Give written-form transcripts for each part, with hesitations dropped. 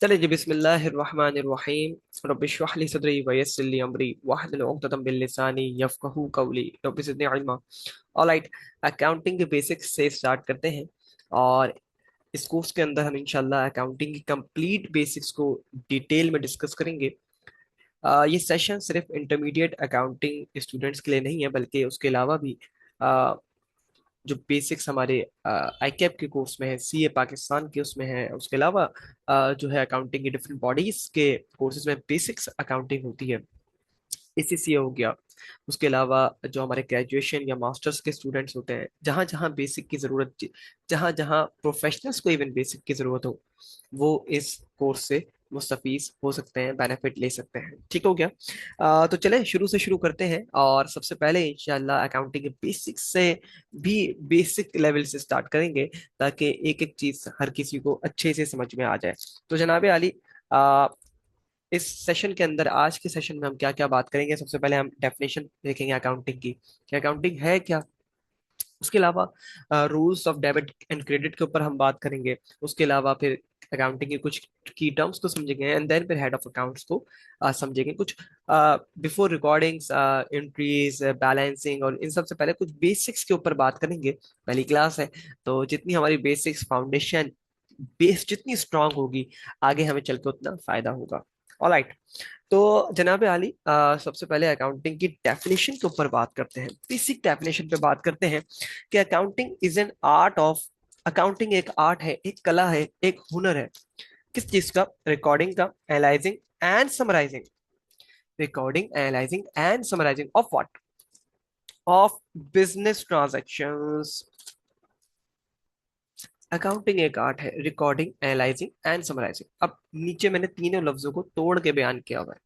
चले जी बिस्मिल्लाहिर्रहमानिर्रहीम। रब्बि इश्रह ली सदरी व यस्सिर ली अमरी वहलुल उक़दतम मिन लिसानी यफ़क़हू क़ौली रब्बि ज़िदनी इल्मा। ऑलराइट, अकाउंटिंग के बेसिक्स से स्टार्ट करते हैं और इस कोर्स के अंदर हम इंशाल्लाह अकाउंटिंग की कंप्लीट बेसिक्स को डिटेल में डिस्कस करेंगे। ये सेशन सिर्फ इंटरमीडिएट अकाउंटिंग स्टूडेंट्स के लिए नहीं है, बल्कि उसके अलावा भी जो बेसिक्स हमारे आईकैप के कोर्स में है, सीए पाकिस्तान के उसमें है, उसके अलावा जो है अकाउंटिंग की डिफरेंट बॉडीज के कोर्सेज में बेसिक्स अकाउंटिंग होती है, एसीसीए हो गया। उसके अलावा जो हमारे ग्रेजुएशन या मास्टर्स के स्टूडेंट्स होते हैं, जहाँ जहाँ बेसिक की ज़रूरत, जहाँ जहाँ प्रोफेशनल्स को इवन बेसिक की ज़रूरत हो, वो इस कोर्स से मुस्तफीज हो सकते हैं, बेनिफिट ले सकते हैं। ठीक हो गया। तो चलें शुरू से शुरू करते हैं और सबसे पहले इंशाल्लाह अकाउंटिंग के बेसिक्स से भी बेसिक लेवल से स्टार्ट करेंगे, ताकि एक एक चीज़ हर किसी को अच्छे से समझ में आ जाए। तो जनाब आली, इस सेशन के अंदर, आज के सेशन में हम क्या क्या बात करेंगे। सबसे पहले हम डेफिनेशन देखेंगे अकाउंटिंग की, कि अकाउंटिंग है क्या। उसके अलावा rules of debit and credit के ऊपर हम बात करेंगे। उसके अलावा फिर अकाउंटिंग के कुछ की टर्म्स को समझेंगे, एंड देन फिर हेड ऑफ अकाउंट्स को समझेंगे। कुछ बिफोर रिकॉर्डिंग्स, एंट्रीज, बैलेंसिंग और इन सब से पहले कुछ बेसिक्स के ऊपर बात करेंगे। पहली क्लास है, तो जितनी हमारी बेसिक्स फाउंडेशन बेस जितनी स्ट्रांग होगी, आगे हमें चल के उतना फायदा होगा। ऑलराइट, तो जनाब आली, सबसे पहले अकाउंटिंग की डेफिनेशन के ऊपर बात करते हैं, बेसिक डेफिनेशन पे बात करते हैं कि accounting is an art of, accounting एक आर्ट है, एक कला है, एक हुनर है। किस चीज का? रिकॉर्डिंग का, analysing and summarising. Recording, analysing and summarising of what? Of business transactions. Accounting एक आर्ट है, रिकॉर्डिंग, एनालाइजिंग एंड समराइजिंग। अब नीचे मैंने तीनों लफ्जों को तोड़ के बयान किया हुआ है।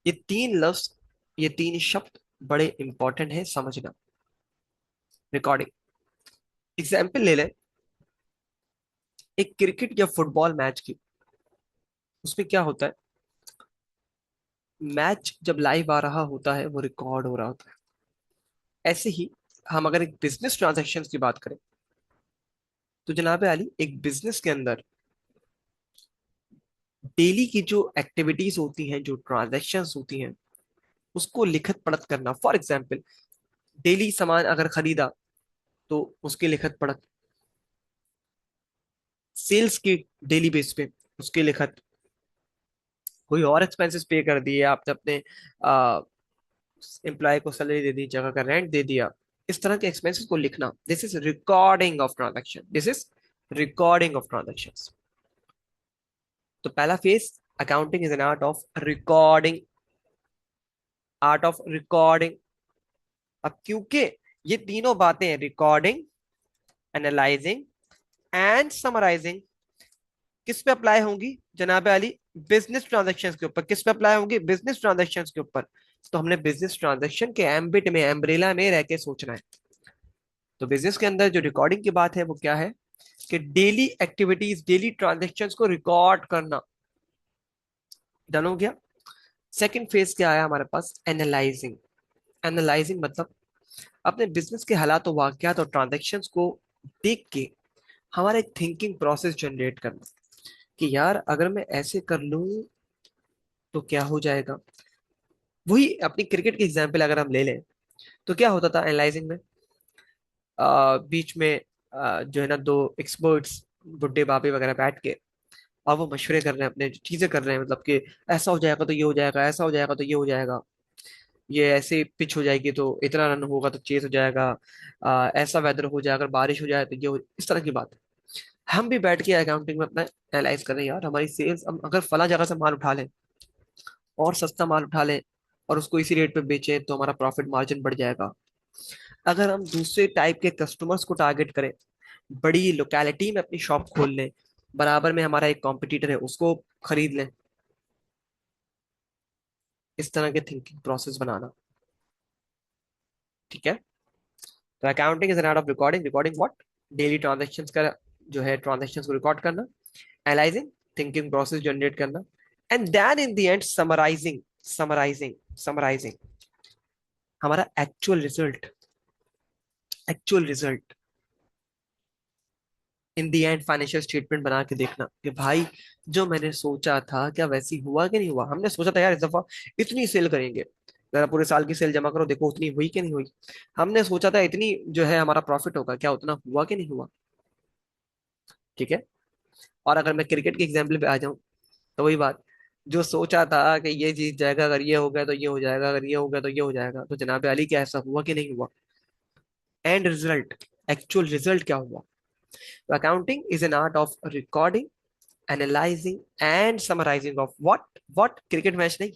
ये तीन लफ्ज, ये तीन शब्द बड़े इंपॉर्टेंट है समझना। रिकॉर्डिंग, एग्जाम्पल ले लें एक क्रिकेट या फुटबॉल मैच की। उसमें क्या होता है, मैच जब लाइव आ रहा होता है वो रिकॉर्ड हो रहा होता है। ऐसे ही हम अगर एक बिजनेस ट्रांजैक्शन की बात करें, तो जनाब आली एक बिजनेस के अंदर डेली की जो एक्टिविटीज होती हैं, जो ट्रांजैक्शंस होती हैं, उसको लिखत पढ़त करना। फॉर एग्जाम्पल, डेली सामान अगर खरीदा तो उसकी लिखत पढ़त, सेल्स की डेली बेस पे उसकी लिखत, कोई और एक्सपेंसेस पे कर दिए आपने अपने एम्प्लॉय को, सैलरी दे दी, जगह का रेंट दे दिया, इस तरह के एक्सपेंसेस को लिखना, this is recording of transaction, this is recording of transactions. तो पहला phase, accounting is an art of recording, art of recording. अब क्योंकि ये तीनों बातें, रिकॉर्डिंग, एनालाइजिंग एंड समराइजिंग, किस पे अप्लाई होंगी जनाब अली? बिजनेस ट्रांजैक्शंस के ऊपर। किस पे अप्लाई होंगी? बिजनेस ट्रांजैक्शंस के ऊपर। तो हमने बिजनेस ट्रांजैक्शन के एम्बिट में, एम्ब्रेला में रह के सोचना है। तो बिजनेस के अंदर जो रिकॉर्डिंग की बात है वो क्या है, कि डेली एक्टिविटीज, डेली ट्रांजेक्शन्स को रिकॉर्ड करना। डन हो गया। सेकंड फेज क्या आया हमारे पास? एनालाइजिंग। एनालाइजिंग मतलब अपने बिजनेस के हालात और वाकयात और ट्रांजेक्शन्स को देख के हमारा एक थिंकिंग प्रोसेस जनरेट करना, कि यार अगर मैं ऐसे कर लूं तो क्या हो जाएगा। वही अपनी क्रिकेट की एग्जाम्पल अगर हम ले लें, तो क्या होता था एनालाइजिंग में? बीच में जो है ना, दो एक्सपर्ट्स, बुड्ढे बाबे वगैरह बैठ के, और वो मशवरे कर रहे हैं, अपने चीजें कर रहे हैं, मतलब कि ऐसा हो जाएगा तो ये हो जाएगा, ऐसा हो जाएगा तो ये हो जाएगा, ये ऐसे पिच हो जाएगी तो इतना रन होगा तो चेस हो जाएगा, ऐसा वेदर हो जाएगा, अगर बारिश हो जाए तो ये हो, इस तरह की बात। हम भी बैठ के अकाउंटिंग में अपना एनालाइज कर रहे हैं, यार हमारी सेल्स, हम अगर फला जगह से माल उठा लें और सस्ता माल उठा लें और उसको इसी रेट पे बेचें तो हमारा प्रॉफिट मार्जिन बढ़ जाएगा। अगर हम दूसरे टाइप के कस्टमर्स को टारगेट करें, बड़ी लोकेलिटी में अपनी शॉप खोल लें, बराबर में हमारा एक कॉम्पिटिटर है उसको खरीद लें, इस तरह के थिंकिंग प्रोसेस बनाना। ठीक है। तो accounting is an art of recording. Recording what? Daily transactions का जो है, ट्रांजेक्शन्स को रिकॉर्ड करना। एनालाइजिंग, थिंकिंग प्रोसेस जनरेट करना। And then in the end summarizing. Summarizing, summarizing हमारा actual result, actual result in the end financial statement बना के देखना कि भाई जो मैंने सोचा था क्या वैसी हुआ कि नहीं हुआ। हमने सोचा था यार इस दफा इतनी सेल करेंगे, जरा पूरे साल की सेल जमा करो, देखो उतनी हुई कि नहीं हुई। हमने सोचा था इतनी जो है हमारा प्रॉफिट होगा, क्या उतना हुआ कि नहीं हुआ। ठीक है। और अगर मैं क्रिकेट के एग्जाम्पल पे आ जाऊं, तो वही बात, जो सोचा था कि ये जीत जाएगा, अगर ये हो गया तो ये हो जाएगा, अगर ये हो गया तो ये हो जाएगा, तो जनाब अली क्या ऐसा हुआ कि नहीं हुआ। एंड रिजल्ट, एक्चुअल रिजल्ट क्या हुआ। Accounting is an art of recording, analysing and summarising of what cricket match नहीं,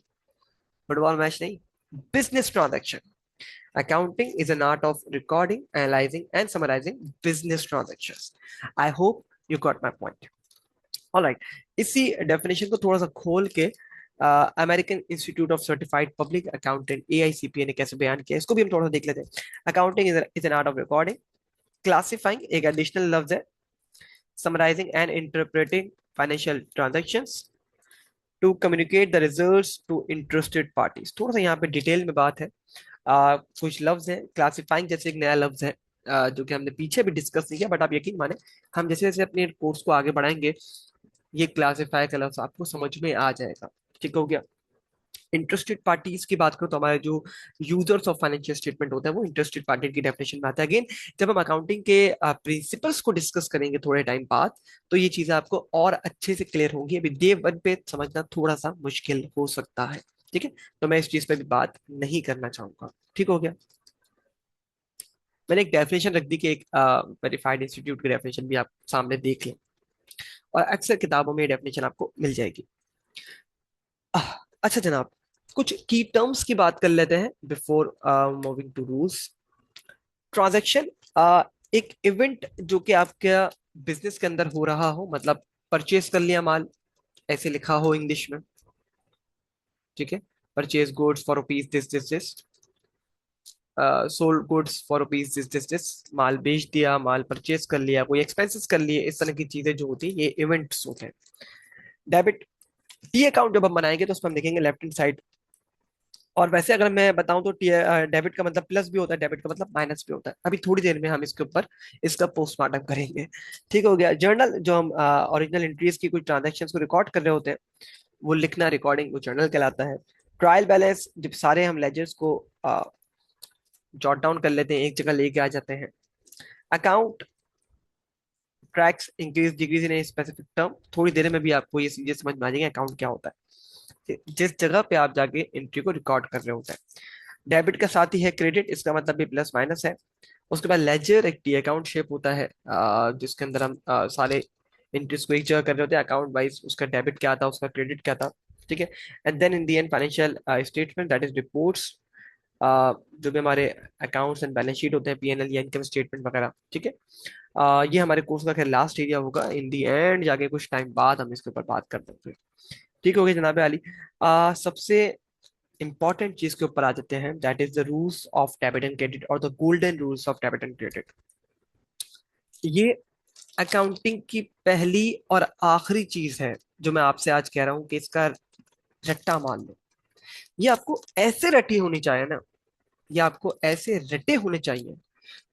फुटबॉल मैच नहीं, business transaction. Accounting is an art of recording, analyzing, and summarizing business transactions. I hope you got my point. All right. इसी definition को थोड़ा सा खोल के American institute of certified public accountant AICPA ने कैसे बयान किया, इसको भी हम थोड़ा सा देख लेते हैं। Accounting is an art of recording, classifying एक एडिशनल लफ्ज है, summarising and interpreting financial transactions, to communicate the results to interested parties. थोड़ा सा यहाँ पे डिटेल में बात है। कुछ लफ्ज हैं, क्लासिफाइंग जैसे एक नया लफ्ज है, जो कि हमने पीछे भी डिस्कस नहीं किया, बट आप यकीन माने हम जैसे जैसे अपने कोर्स को आगे बढ़ाएंगे, ये क्लासिफाई का लफ्ज आपको समझ में आ जाएगा। ठीक हो गया। इंटरेस्टेड पार्टीज की बात करो तो हमारे जो यूजर्स ऑफ फाइनेंशियल स्टेटमेंट होता है वो इंटरेस्टेड पार्टी की डेफिनेशन में आता है। अगेन जब हम अकाउंटिंग के प्रिंसिपल्स को डिस्कस करेंगे थोड़े टाइम बाद, तो ये चीजें आपको और अच्छे से क्लियर होंगी। अभी डे वन पे समझना थोड़ा सा मुश्किल हो सकता है। ठीक है। तो मैं इस चीज पे भी बात नहीं करना चाहूंगा। ठीक हो गया। मैंने एक डेफिनेशन रख दी कि एक वेरीफाइड इंस्टीट्यूट की डेफिनेशन भी आप सामने देख लें, और अक्सर किताबों में ये डेफिनेशन आपको मिल जाएगी। अच्छा जनाब, कुछ की टर्म्स की बात कर लेते हैं before moving to rules. Transaction एक इवेंट जो कि आपका बिजनेस के अंदर हो रहा हो, मतलब परचेज कर लिया माल, ऐसे लिखा हो इंग्लिश में। ठीक है। Purchase goods for rupees this this this, sold goods for rupees this this this, माल बेच दिया, माल परचेज कर लिया, कोई एक्सपेंसेस कर लिए, इस तरह की चीजें जो होती है ये इवेंट्स होते हैं। डेबिट, टी अकाउंट जब हम बनाएंगे तो उसमें हम लिखेंगे लेफ्ट हैंड साइड। और वैसे अगर मैं बताऊं तो डेबिट का मतलब प्लस भी होता है, डेबिट का मतलब माइनस भी होता है। अभी थोड़ी देर में हम इसके ऊपर इसका पोस्टमार्टम करेंगे। ठीक हो गया। जर्नल, जो हम ओरिजिनल एंट्रीज की कुछ ट्रांजेक्शन्स को रिकॉर्ड कर रहे होते हैं, वो लिखना, रिकॉर्डिंग, वो जर्नल कहलाता है। ट्रायल बैलेंस, जब सारे हम लेजर्स को जॉट डाउन कर लेते हैं, एक जगह लेके आ जाते हैं। Account tracks increase decrease in a specific term, थोड़ी देर में भी आपको ये चीजें समझ में आ जाएंगे अकाउंट क्या होता है, जिस जगह पे आप जाके एंट्री को रिकॉर्ड कर रहे होते हैं। डेबिट का साथ ही है क्रेडिट, इसका मतलब भी प्लस माइनस है। उसके बाद लेजर एक टी अकाउंट शेप होता है, जिसके अंदर हम सारे एंट्रीज को एक जगह कर रहे होते हैं अकाउंट वाइज, उसका डेबिट क्या था, उसका क्रेडिट क्या था। ठीक है। And then in the end financial statement, that is reports, जो भी हमारे अकाउंट्स एंड बैलेंस शीट होते हैं, पीएनएल या इनकम स्टेटमेंट वगैरह। ठीक है। ये हमारे कोर्स का खैर लास्ट एरिया होगा, इन दी एंड जाके कुछ टाइम बाद हम इसके ऊपर बात कर देंगे। ठीक हो गया जनाब अली। सबसे इंपॉर्टेंट चीज के ऊपर आ जाते हैं, that is the rules of debit and credit, और the golden rules of debit and credit. ये अकाउंटिंग की पहली और आखिरी चीज है जो मैं आपसे आज कह रहा हूं कि इसका रट्टा मान लो। ये आपको ऐसे रटी होनी चाहिए ना, ये आपको ऐसे रटे होने चाहिए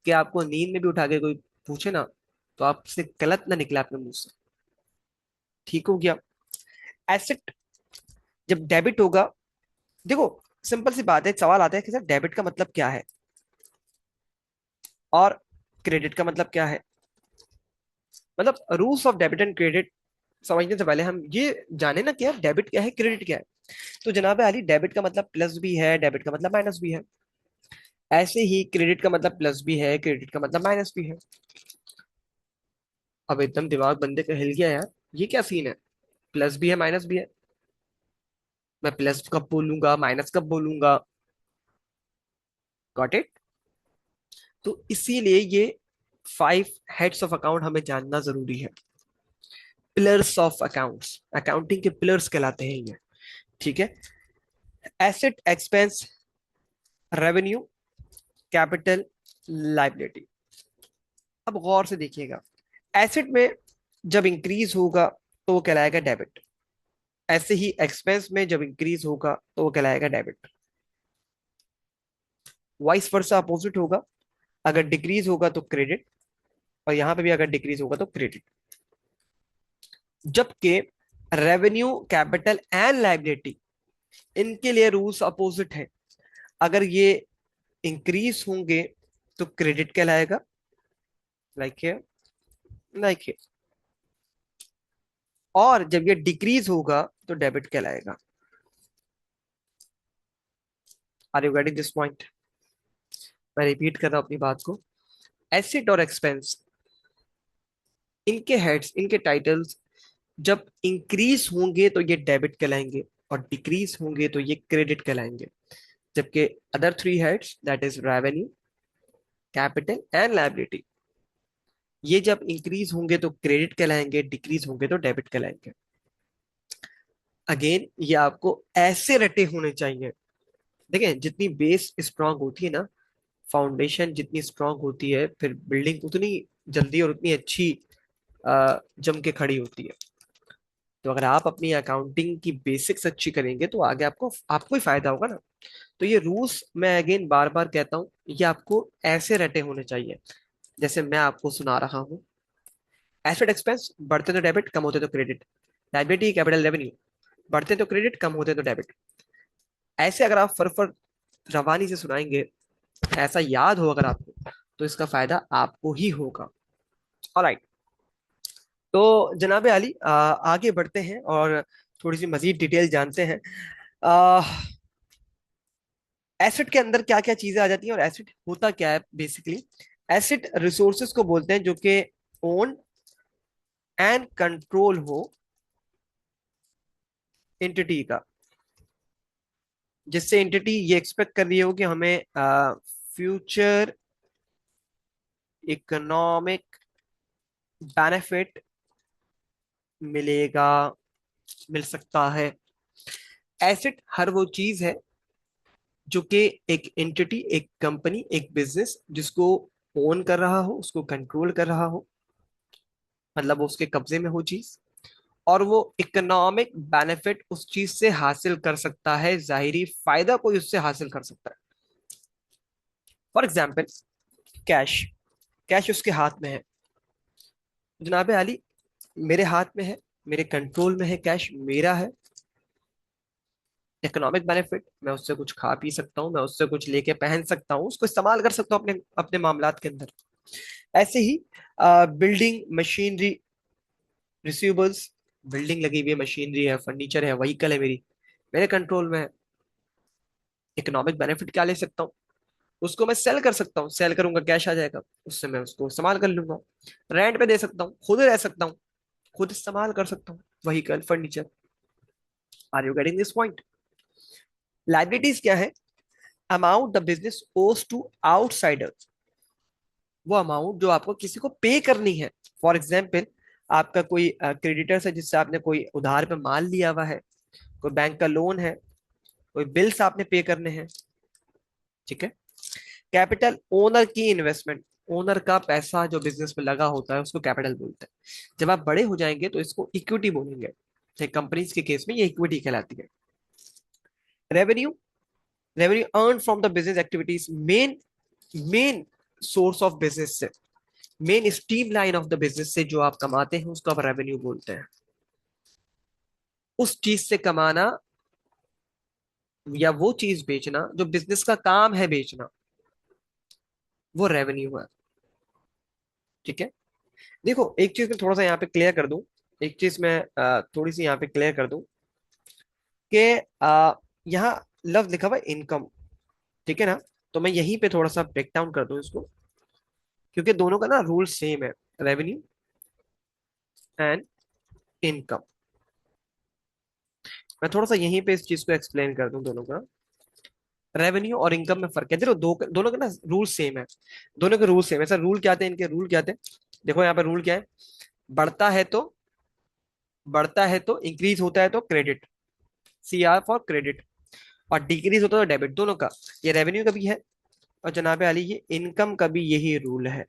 कि आपको नींद में भी उठा के कोई पूछे ना, तो आपसे गलत ना निकले आपके मुंह से। ठीक हो गया। एसेट जब डेबिट होगा, देखो सिंपल सी बात है, एक सवाल आता है कि सर डेबिट का मतलब क्या है और क्रेडिट का मतलब क्या है। मतलब rules of debit and credit समझने से पहले हम ये जाने ना कि यार डेबिट क्या है, क्रेडिट क्या है। तो जनाब अली, डेबिट का मतलब प्लस भी है, डेबिट का मतलब माइनस भी है। ऐसे ही क्रेडिट का मतलब प्लस भी है, क्रेडिट का मतलब माइनस भी है। अब एकदम दिमाग बंदे का हिल गया यार, ये क्या सीन है, प्लस भी है माइनस भी है, मैं प्लस कब बोलूंगा माइनस कब बोलूंगा। Got it. तो इसीलिए ये 5 हेड्स ऑफ अकाउंट हमें जानना जरूरी है। पिलर्स ऑफ अकाउंट्स, अकाउंटिंग के पिलर्स कहलाते हैं ये। ठीक है। Asset, expense, revenue, capital, liability. अब गौर से देखिएगा, एसेट में जब इंक्रीज होगा तो वो कहलाएगा डेबिट, ऐसे ही एक्सपेंस में जब इंक्रीज होगा तो वो कहलाएगा डेबिट। वाइस वर्सा अपोजिट होगा, अगर डिक्रीज होगा तो क्रेडिट, और यहां पे भी अगर डिक्रीज होगा तो क्रेडिट। जबकि रेवेन्यू, कैपिटल एंड लाइबिलिटी, इनके लिए रूल्स अपोजिट है। अगर ये इंक्रीज होंगे तो क्रेडिट कहलाएगा, लाइक है, लाइक है। और जब ये डिक्रीज होगा तो डेबिट कहलाएगा। Are you getting this point? मैं रिपीट कर रहा हूं अपनी बात को। एसेट और एक्सपेंस, इनके हेड्स, इनके टाइटल्स जब इंक्रीज होंगे तो ये डेबिट कहलाएंगे, और डिक्रीज होंगे तो ये क्रेडिट कहलाएंगे। जबकि other three heads, that is revenue, capital and liability, ये जब इंक्रीज होंगे तो क्रेडिट कहलाएंगे, डिक्रीज होंगे तो डेबिट कहलाएंगे। अगेन ये आपको ऐसे रटे होने चाहिए। देखिए, जितनी बेस स्ट्रांग होती है ना, फाउंडेशन जितनी स्ट्रांग होती है, फिर बिल्डिंग उतनी जल्दी और उतनी अच्छी जम के खड़ी होती है। तो अगर आप अपनी अकाउंटिंग की बेसिक्स अच्छी करेंगे तो आगे आपको आपको ही फायदा होगा ना। तो ये रूल्स मैं अगेन बार बार कहता हूँ, ये आपको ऐसे रटे होने चाहिए जैसे मैं आपको सुना रहा हूँ। एसेट एक्सपेंस बढ़ते तो डेबिट, कम होते तो क्रेडिट। लायबिलिटी कैपिटल रेवेन्यू, बढ़ते तो क्रेडिट, कम होते तो डेबिट। ऐसे अगर आप फर रवानी से सुनाएंगे, ऐसा याद हो अगर आपको, तो इसका फायदा आपको ही होगा। ऑलराइट। तो जनाबे आली, आगे बढ़ते हैं और थोड़ी सी मजीद डिटेल जानते हैं। एसेट के अंदर क्या क्या चीजें आ जाती हैं, और एसेट होता क्या है बेसिकली। एसेट रिसोर्सेज को बोलते हैं जो कि ओन एंड कंट्रोल हो एंटिटी का, जिससे एंटिटी ये एक्सपेक्ट कर रही हो कि हमें फ्यूचर इकोनॉमिक बेनिफिट मिलेगा, मिल सकता है। एसेट हर वो चीज है जो कि एक एंटिटी, एक कंपनी, एक बिजनेस जिसको ओन कर रहा हो, उसको कंट्रोल कर रहा हो, मतलब वो उसके कब्जे में हो चीज, और वो इकोनॉमिक बेनिफिट उस चीज से हासिल कर सकता है, जाहिरी फायदा कोई उससे हासिल कर सकता है। For example, cash. कैश उसके हाथ में है। जनाब आली, मेरे हाथ में है, मेरे कंट्रोल में है, कैश मेरा है। इकोनॉमिक बेनिफिट, मैं उससे कुछ खा पी सकता हूँ, मैं उससे कुछ लेके पहन सकता हूँ, उसको इस्तेमाल कर सकता हूँ अपने अपने मामलात के अंदर। ऐसे ही बिल्डिंग, मशीनरी, रिसीवेबल्स, बिल्डिंग लगी हुई है, मशीनरी है, फर्नीचर है, व्हीकल है, मेरी, मेरे कंट्रोल में है। इकोनॉमिक बेनिफिट क्या ले सकता हूँ, उसको मैं सेल कर सकता हूँ, सेल करूंगा कैश आ जाएगा, उससे मैं उसको इस्तेमाल कर लूंगा। रेंट पे दे सकता हूँ, खुद रह सकता हूँ, खुद इस्तेमाल कर सकता हूँ, vehicle, furniture. Are you getting this point? Liabilities क्या है? Amount the business owes to outsiders, वो अमाउंट जो आपको किसी को पे करनी है। फॉर एग्जाम्पल, आपका कोई क्रेडिटर्स है जिससे आपने कोई उधार पे माल लिया हुआ है, कोई बैंक का लोन है, कोई बिल्स आपने पे करने हैं। ठीक है। कैपिटल, ओनर की इन्वेस्टमेंट, ओनर का पैसा जो बिजनेस में लगा होता है उसको कैपिटल बोलते हैं। जब आप बड़े हो जाएंगे तो इसको इक्विटी बोलेंगे। कंपनीज के केस में ये इक्विटी कहलाती है। Revenue, revenue earn from the business activities, main main source of business से, main stream line of the business से जो आप कमाते हैं उसको आप रेवेन्यू बोलते हैं। उस चीज से कमाना या वो चीज बेचना जो बिजनेस का काम है बेचना, वो रेवेन्यू है। ठीक है। देखो, एक चीज मैं थोड़ा सा यहाँ पे क्लियर कर दूं, एक चीज मैं थोड़ी सी यहाँ पे क्लियर कर दूं कि यहाँ लफ्ज लिखा हुआ है इनकम। ठीक है ना। तो मैं यहीं पे थोड़ा सा ब्रेक डाउन कर दूं इसको, क्योंकि दोनों का ना रूल सेम है, रेवेन्यू एंड इनकम। मैं थोड़ा सा यहीं पे इस चीज को एक्सप्लेन कर दूं दोनों का। रेवेन्यू और इनकम में फर्क है। देखो, दोनों के ना रूल सेम है, दोनों के रूल सेम है। सर रूल क्या थे इनके, रूल क्या थे? देखो यहाँ पे रूल क्या है। बढ़ता है तो, बढ़ता है तो इंक्रीज होता है तो credit, C R for credit. और डिक्रीज होता है तो डेबिट, दोनों का। ये रेवेन्यू का भी है, और जनाब अली ये इनकम का भी यही रूल है।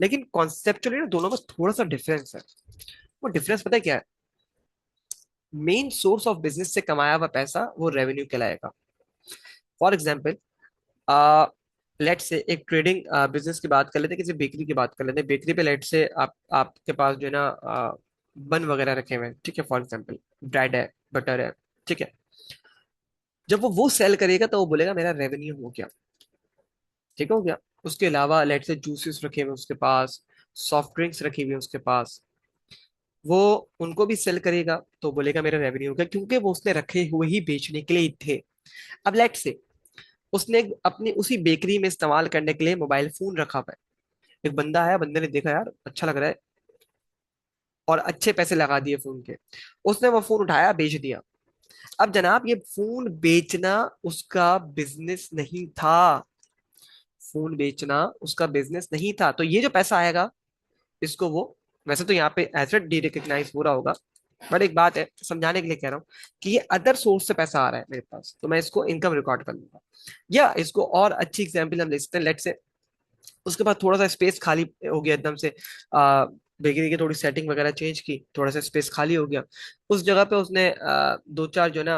लेकिन कॉन्सेप्चुअली ना दोनों में थोड़ा सा डिफरेंस है। वो डिफरेंस पता है क्या है? मेन सोर्स ऑफ बिजनेस से कमाया हुआ पैसा वो रेवेन्यू कहलाएगा। फॉर एग्जाम्पल, लेट से एक ट्रेडिंग बिजनेस की बात कर लेते हैं, किसी बेकरी की बात कर लेते हैं। बेकरी पे लेट से आपके पास जो है ना बन वगैरह रखे हुए हैं, ठीक है, फॉर एग्जाम्पल ब्रेड है, बटर है, ठीक है। जब वो सेल करेगा तो वो बोलेगा मेरा रेवेन्यू हो गया, ठीक हो गया। उसके अलावा लेट से जूसेस रखे हुए हैं उसके पास, सॉफ्ट ड्रिंक्स रखी हुई है उसके पास, वो उनको भी सेल करेगा तो बोलेगा मेरा रेवेन्यू हो गया, क्योंकि वो उसने रखे हुए ही बेचने के लिए ही थे। अब लेट से उसने अपनी उसी बेकरी में इस्तेमाल करने के लिए मोबाइल फोन रखा हुआ है। एक बंदा आया, बंदे ने देखा यार अच्छा लग रहा है, और अच्छे पैसे लगा दिए फोन के, उसने वो फोन उठाया बेच दिया। अब जनाब ये फोन बेचना उसका बिजनेस नहीं था, फोन बेचना उसका बिजनेस नहीं था। तो ये जो पैसा आएगा इसको वो, वैसे तो यहाँ पे एसेट डी रिकग्नाइज हो रहा होगा, बट एक बात है समझाने के लिए कह रहा हूँ कि ये अदर सोर्स से पैसा आ रहा है मेरे पास, तो मैं इसको इनकम रिकॉर्ड कर लूंगा। या इसको और अच्छी एग्जाम्पल हम ले सकते हैं, लेट से उसके बाद थोड़ा सा स्पेस खाली हो गया एकदम से, बेकरी की थोड़ी सेटिंग वगैरह चेंज की, थोड़ा सा स्पेस खाली हो गया। उस जगह पे उसने दो चार जो ना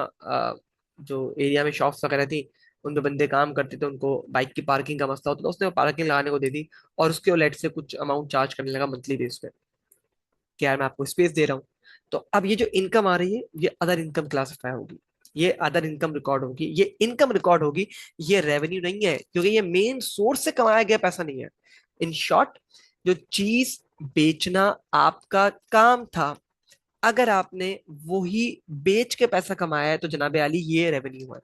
जो एरिया में शॉप्स वगैरह थी, उन पे बंदे काम करते थे, उनको बाइक की पार्किंग का मसला होता था, उसने पार्किंग लगाने को दे दी। और उसके लेट से कुछ अमाउंट चार्ज करने लगा मंथली बेस पे कि यार मैं आपको स्पेस दे रहा हूँ। तो अब ये जो इनकम आ रही है ये अदर इनकम क्लासिफाई होगी, ये अदर इनकम रिकॉर्ड होगी, ये इनकम रिकॉर्ड होगी। ये रेवेन्यू नहीं है, क्योंकि ये मेन सोर्स से कमाया गया पैसा नहीं है। इन शॉर्ट, जो चीज बेचना आपका काम था, अगर आपने वही बेच के पैसा कमाया है तो जनाबे अली ये रेवेन्यू है।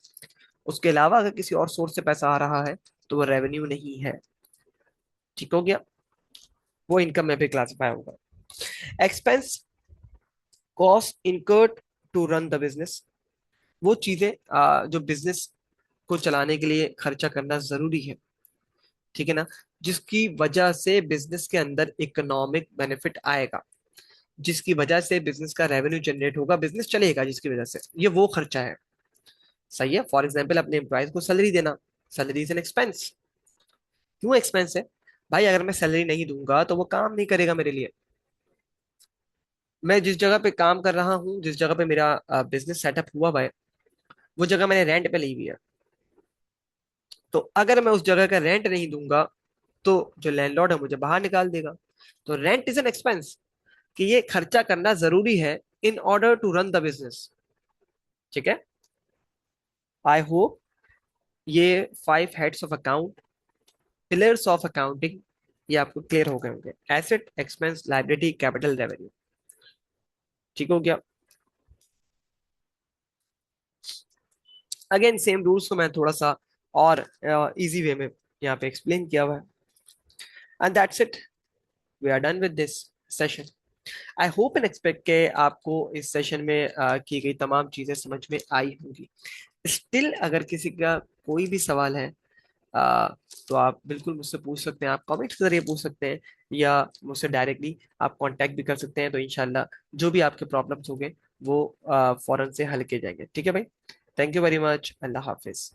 उसके अलावा अगर किसी और सोर्स से पैसा आ रहा है तो वो रेवेन्यू नहीं है, ठीक हो गया। वो इनकम में भी क्लासिफाई होगा। Expense, cost incurred to run the business, वो चीजें जो बिजनेस को चलाने के लिए खर्चा करना जरूरी है, ठीक है ना, जिसकी वजह से बिजनेस के अंदर इकोनॉमिक बेनिफिट आएगा, जिसकी वजह से बिजनेस का रेवेन्यू जनरेट होगा, बिजनेस चलेगा जिसकी वजह से, ये वो खर्चा है। सही है, फॉर एग्जाम्पल अपने एम्प्लॉयज को सैलरी देना, सैलरी इज एन एक्सपेंस। क्यों एक्सपेंस है? भाई अगर मैं सैलरी नहीं दूंगा तो वो काम नहीं करेगा मेरे लिए। मैं जिस जगह पे काम कर रहा हूँ, जिस जगह पे मेरा बिजनेस सेटअप हुआ हुआ है, वो जगह मैंने रेंट पे ली हुई है। तो अगर मैं उस जगह का रेंट नहीं दूंगा तो जो लैंडलॉर्ड है मुझे बाहर निकाल देगा। तो रेंट इज एन एक्सपेंस, कि ये खर्चा करना जरूरी है in order to run the business, ठीक है। आई होप ये 5 heads of account, pillars of accounting, ये आपको क्लियर हो गए होंगे। Asset, expense, liability, capital, revenue, ठीक हो गया। अगेन सेम रूल्स को मैं थोड़ा सा और इजी वे में यहाँ पे एक्सप्लेन किया हुआ है। And that's it, we are done with this session. I hope and expect के आपको इस सेशन में की गई तमाम चीजें समझ में आई होंगी। स्टिल अगर किसी का कोई भी सवाल है, आ, तो आप बिल्कुल मुझसे पूछ सकते हैं, आप कमेंट्स के जरिए पूछ सकते हैं, या मुझसे डायरेक्टली आप कांटेक्ट भी कर सकते हैं। तो इंशाल्लाह जो भी आपके प्रॉब्लम्स होंगे वो फौरन से हल किए जाएंगे, ठीक है भाई। Thank you very much, Allah Hafiz.